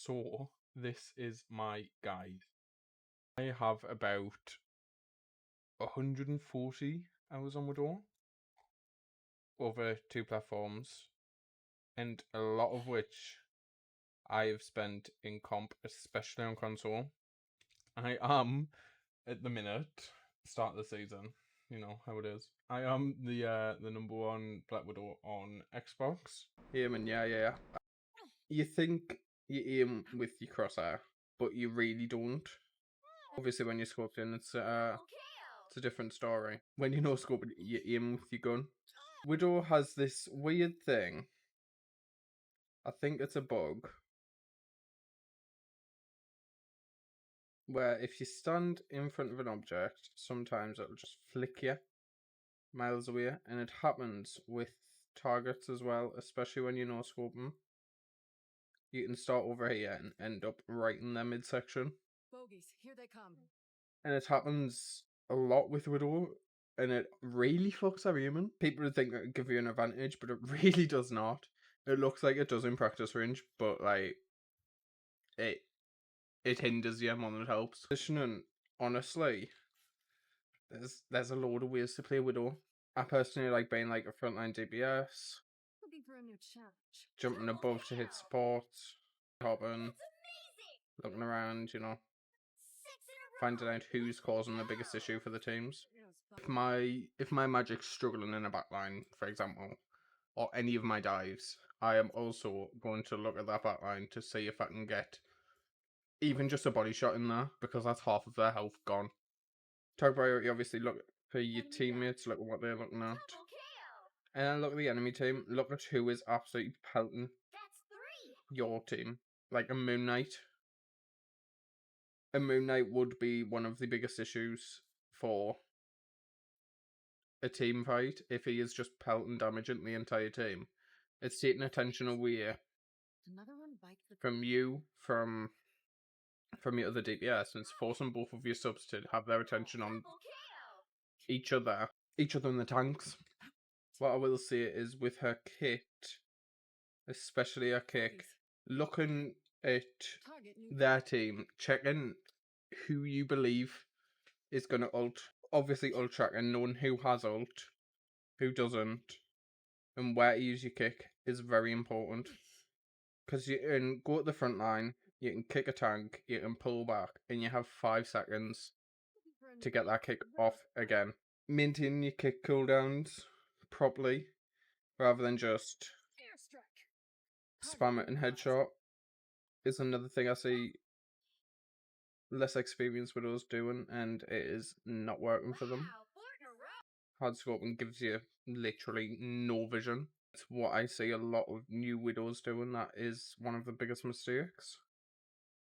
So, this is my guide. I have about 140 hours on Widow over 2 platforms, and a lot of which I have spent in comp, especially on console. I am, at the minute, start of the season, you know how it is. I am the number 1 Black Widow on Xbox. Aiming, yeah. You think you aim with your crosshair, but you really don't. Obviously, when you're scoping, it's a different story. When you're no scoping, you aim with your gun. Widow has this weird thing. I think it's a bug. Where if you stand in front of an object, sometimes it'll just flick you miles away. And it happens with targets as well, especially when you're no scoping. You can start over here and end up right in their midsection. Bogies, here they come. And it happens a lot with Widow, and it really fucks our aiming. People would think it would give you an advantage, but it really does not. It looks like it does in practice range, but like it hinders you more than it helps. Positioning, honestly, there's a load of ways to play Widow. I personally like being like a frontline DPS, Looking for a new challenge. jumping above to hit support, hopping, looking around, you know, finding out who's causing the biggest issue for the teams. If my magic's struggling in a backline, for example, or any of my dives, I am also going to look at that backline to see if I can get even just a body shot in there, because that's half of their health gone. Top priority, obviously, look for your teammates, look at what they're looking at. And then look at the enemy team, look at who is absolutely pelting your team. Like a Moon Knight. A Moon Knight would be one of the biggest issues for a team fight if he is just pelting damage into the entire team. It's taking attention away from you, from your other DPS, and it's forcing both of your subs to have their attention on each other in the tanks. What I will say is with her kit, especially her kick, looking at their team, checking who you believe is going to ult. Obviously ult track and knowing who has ult, who doesn't, and where to use your kick is very important. Because you can go at the front line, you can kick a tank, you can pull back, and you have 5 seconds to get that kick off again. Maintaining your kick cooldowns properly, rather than just spam it and headshot, is another thing I see less experienced widows doing, and it is not working for them. Hard scoping gives you literally no vision. It's what I see a lot of new widows doing. That is one of the biggest mistakes.